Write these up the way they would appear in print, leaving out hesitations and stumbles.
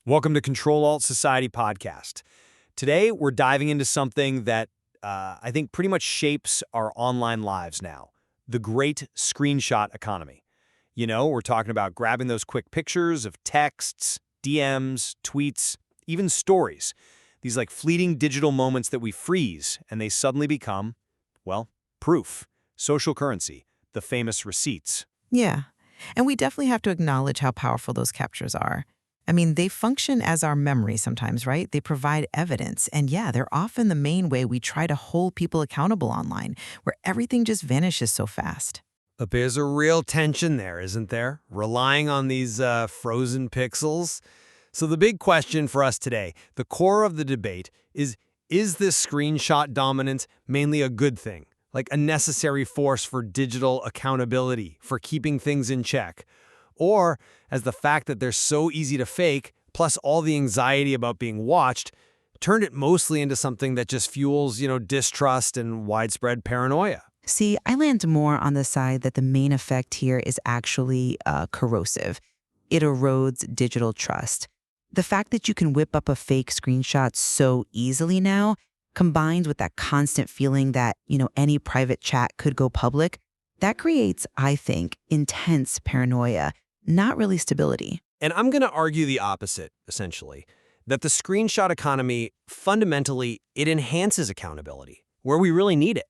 Welcome to Control-Alt-Society podcast. Today, we're diving into something that I think pretty much shapes our online lives now, the great screenshot economy. You know, we're talking about grabbing those quick pictures of texts, DMs, tweets, even stories. These like fleeting digital moments that we freeze and they suddenly become, well, proof, social currency, the famous receipts. Yeah. And we definitely have to acknowledge how powerful those captures are. I mean, they function as our memory sometimes, right? They provide evidence. And yeah, they're often the main way we try to hold people accountable online, where everything just vanishes so fast. But there's a real tension there, isn't there? Relying on these frozen pixels. So the big question for us today, the core of the debate is this screenshot dominance mainly a good thing? Like a necessary force for digital accountability, for keeping things in check? Or as the fact that they're so easy to fake, plus all the anxiety about being watched, turned it mostly into something that just fuels, distrust and widespread paranoia? See, I land more on the side that the main effect here is actually corrosive. It erodes digital trust. The fact that you can whip up a fake screenshot so easily now, combined with that constant feeling that, any private chat could go public, that creates, I think, intense paranoia, not really stability. And I'm going to argue the opposite, essentially, that the screenshot economy, fundamentally, it enhances accountability, where we really need it.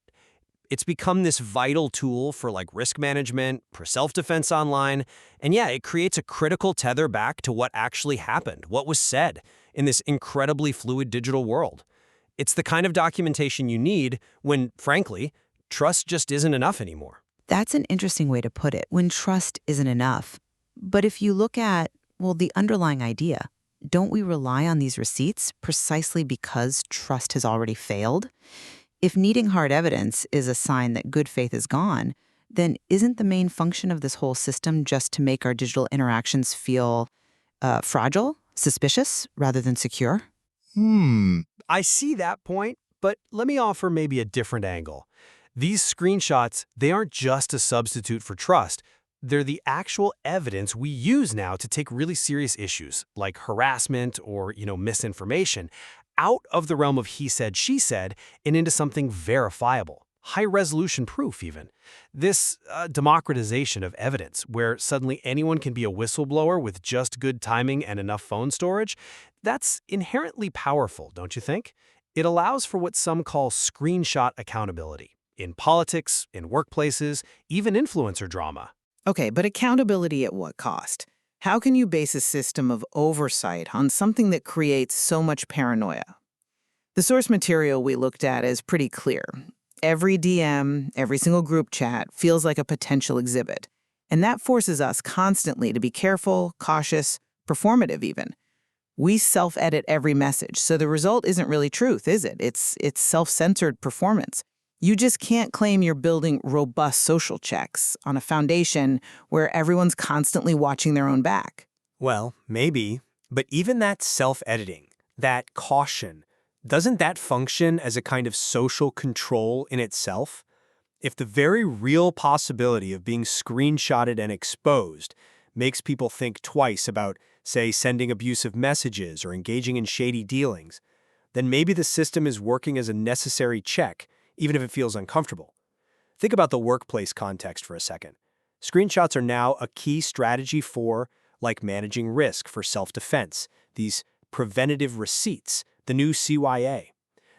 It's become this vital tool for like risk management, for self-defense online, and yeah, it creates a critical tether back to what actually happened, what was said in this incredibly fluid digital world. It's the kind of documentation you need when, frankly, trust just isn't enough anymore. That's an interesting way to put it, when trust isn't enough. But if you look at, the underlying idea, don't we rely on these receipts precisely because trust has already failed? If needing hard evidence is a sign that good faith is gone, then isn't the main function of this whole system just to make our digital interactions feel fragile, suspicious, rather than secure? I see that point, but let me offer maybe a different angle. These screenshots, they aren't just a substitute for trust. They're the actual evidence we use now to take really serious issues, like harassment or, misinformation, out of the realm of he said, she said, and into something verifiable, high-resolution proof even. This democratization of evidence, where suddenly anyone can be a whistleblower with just good timing and enough phone storage, that's inherently powerful, don't you think? It allows for what some call screenshot accountability. In politics, in workplaces, even influencer drama. Okay, but accountability at what cost? How can you base a system of oversight on something that creates so much paranoia? The source material we looked at is pretty clear. Every DM, every single group chat feels like a potential exhibit. And that forces us constantly to be careful, cautious, performative even. We self-edit every message, so the result isn't really truth, is it? It's self-censored performance. You just can't claim you're building robust social checks on a foundation where everyone's constantly watching their own back. Well, maybe, but even that self-editing, that caution, doesn't that function as a kind of social control in itself? If the very real possibility of being screenshotted and exposed makes people think twice about, say, sending abusive messages or engaging in shady dealings, then maybe the system is working as a necessary check, even if it feels uncomfortable. Think about the workplace context for a second. Screenshots are now a key strategy for, like managing risk for self-defense, these preventative receipts, the new CYA.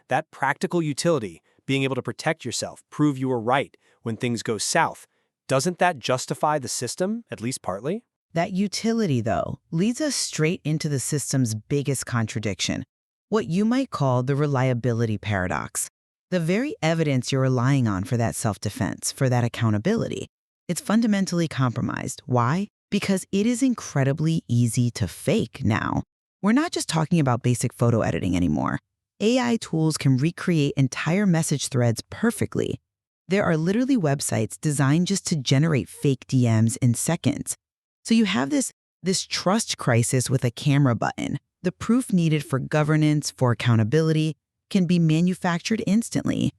That practical utility, being able to protect yourself, prove you were right when things go south, doesn't that justify the system, at least partly? That utility, though, leads us straight into the system's biggest contradiction, what you might call the reliability paradox. The very evidence you're relying on for that self-defense, for that accountability, it's fundamentally compromised. Why? Because it is incredibly easy to fake now. We're not just talking about basic photo editing anymore. AI tools can recreate entire message threads perfectly. There are literally websites designed just to generate fake DMs in seconds. So you have this trust crisis with a camera button. The proof needed for governance, for accountability, can be manufactured instantly.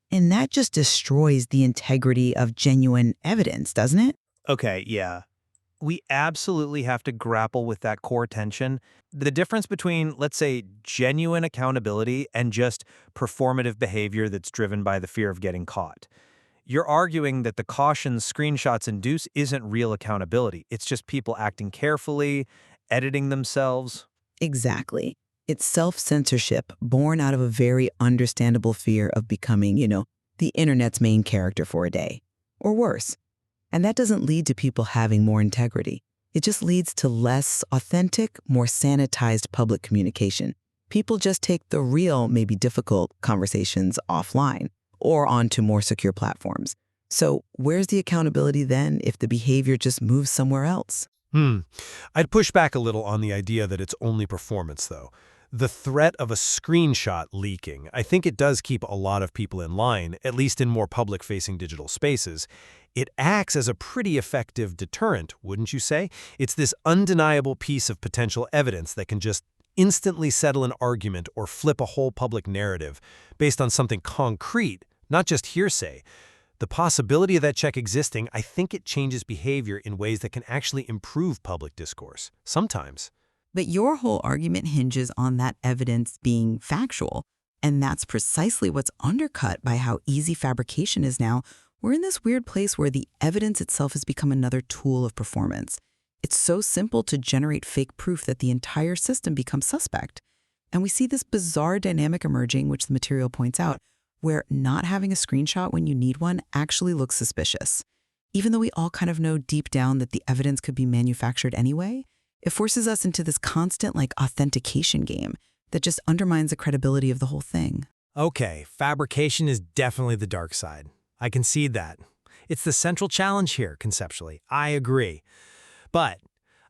And that just destroys the integrity of genuine evidence, doesn't it? Okay, yeah. We absolutely have to grapple with that core tension. The difference between, let's say, genuine accountability and just performative behavior that's driven by the fear of getting caught. You're arguing that the caution screenshots induce isn't real accountability. It's just people acting carefully, editing themselves. Exactly. It's self-censorship born out of a very understandable fear of becoming, the internet's main character for a day. Or worse. And that doesn't lead to people having more integrity. It just leads to less authentic, more sanitized public communication. People just take the real, maybe difficult conversations offline or onto more secure platforms. So where's the accountability then if the behavior just moves somewhere else? I'd push back a little on the idea that it's only performance, though. The threat of a screenshot leaking, I think it does keep a lot of people in line, at least in more public-facing digital spaces. It acts as a pretty effective deterrent, wouldn't you say? It's this undeniable piece of potential evidence that can just instantly settle an argument or flip a whole public narrative based on something concrete, not just hearsay. The possibility of that check existing, I think it changes behavior in ways that can actually improve public discourse. Sometimes. But your whole argument hinges on that evidence being factual. And that's precisely what's undercut by how easy fabrication is now. We're in this weird place where the evidence itself has become another tool of performance. It's so simple to generate fake proof that the entire system becomes suspect. And we see this bizarre dynamic emerging, which the material points out, where not having a screenshot when you need one actually looks suspicious. Even though we all kind of know deep down that the evidence could be manufactured anyway, it forces us into this constant authentication game that just undermines the credibility of the whole thing. Okay, fabrication is definitely the dark side. I concede that. It's the central challenge here, conceptually. I agree. But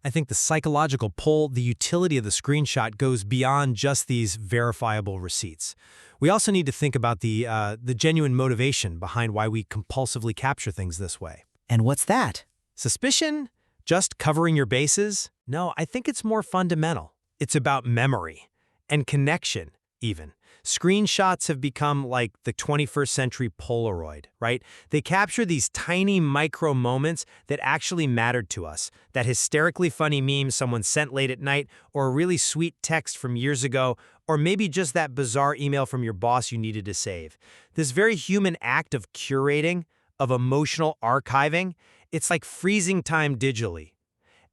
I think the psychological pull, the utility of the screenshot goes beyond just these verifiable receipts. We also need to think about the genuine motivation behind why we compulsively capture things this way. And what's that? Suspicion? Just covering your bases? No, I think it's more fundamental. It's about memory and connection, even. Screenshots have become like the 21st century Polaroid, right? They capture these tiny micro moments that actually mattered to us. That hysterically funny meme someone sent late at night, or a really sweet text from years ago, or maybe just that bizarre email from your boss you needed to save. This very human act of curating, of emotional archiving, it's like freezing time digitally.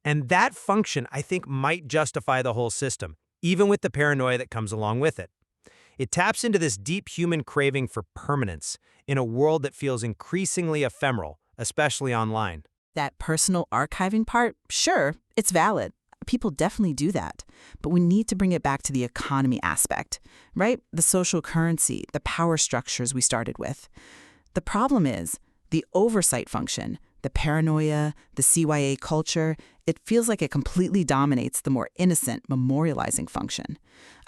And that function, I think, might justify the whole system, even with the paranoia that comes along with it. It taps into this deep human craving for permanence in a world that feels increasingly ephemeral, especially online. That personal archiving part, sure, it's valid. People definitely do that. But we need to bring it back to the economy aspect, right? The social currency, the power structures we started with. The problem is the oversight function, the paranoia, the CYA culture, it feels like it completely dominates the more innocent memorializing function.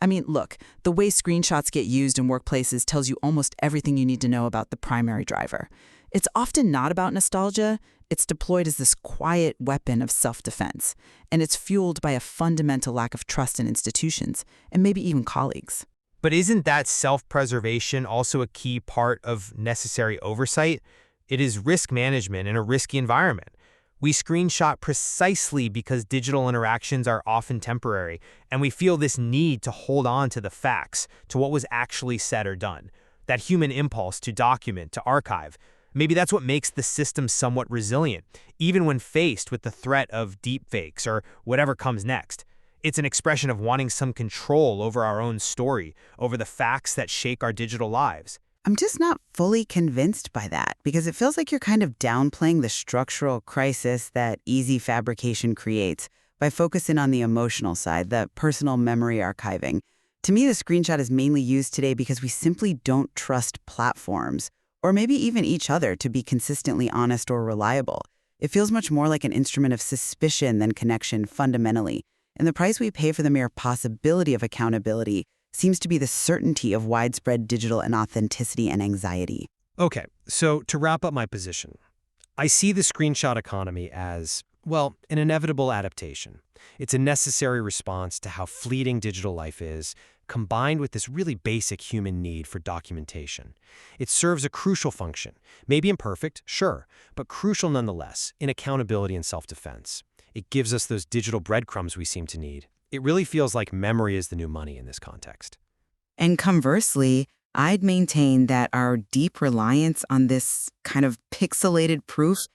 I mean, look, the way screenshots get used in workplaces tells you almost everything you need to know about the primary driver. It's often not about nostalgia. It's deployed as this quiet weapon of self-defense, and it's fueled by a fundamental lack of trust in institutions, and maybe even colleagues. But isn't that self-preservation also a key part of necessary oversight? It is risk management in a risky environment. We screenshot precisely because digital interactions are often temporary, and we feel this need to hold on to the facts, to what was actually said or done. That human impulse to document, to archive. Maybe that's what makes the system somewhat resilient, even when faced with the threat of deepfakes or whatever comes next. It's an expression of wanting some control over our own story, over the facts that shake our digital lives. I'm just not fully convinced by that because it feels like you're kind of downplaying the structural crisis that easy fabrication creates by focusing on the emotional side, the personal memory archiving. To me, the screenshot is mainly used today because we simply don't trust platforms or maybe even each other to be consistently honest or reliable. It feels much more like an instrument of suspicion than connection fundamentally. And the price we pay for the mere possibility of accountability seems to be the certainty of widespread digital inauthenticity and anxiety. Okay, so to wrap up my position, I see the screenshot economy as, well, an inevitable adaptation. It's a necessary response to how fleeting digital life is, combined with this really basic human need for documentation. It serves a crucial function, maybe imperfect, sure, but crucial nonetheless, in accountability and self-defense. It gives us those digital breadcrumbs we seem to need. It really feels like memory is the new money in this context. And conversely, I'd maintain that our deep reliance on this kind of pixelated proof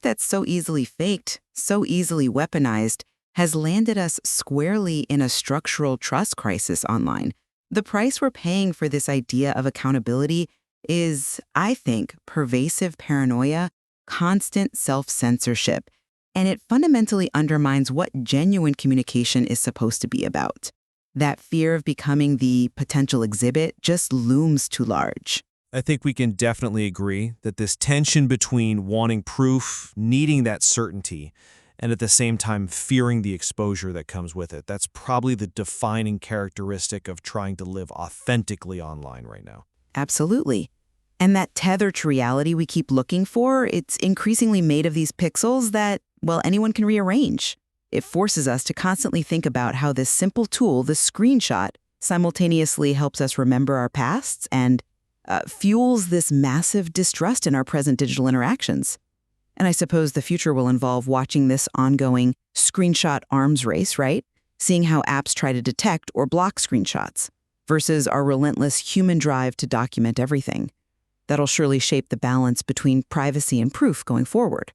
that's so easily faked, so easily weaponized, has landed us squarely in a structural trust crisis online. The price we're paying for this idea of accountability is, I think, pervasive paranoia, constant self-censorship, and it fundamentally undermines what genuine communication is supposed to be about. That fear of becoming the potential exhibit just looms too large. I think we can definitely agree that this tension between wanting proof, needing that certainty, and at the same time fearing the exposure that comes with it, that's probably the defining characteristic of trying to live authentically online right now. Absolutely. And that tether to reality we keep looking for, it's increasingly made of these pixels that, well, anyone can rearrange. It forces us to constantly think about how this simple tool, the screenshot, simultaneously helps us remember our pasts and fuels this massive distrust in our present digital interactions. And I suppose the future will involve watching this ongoing screenshot arms race, right? Seeing how apps try to detect or block screenshots versus our relentless human drive to document everything. That'll surely shape the balance between privacy and proof going forward.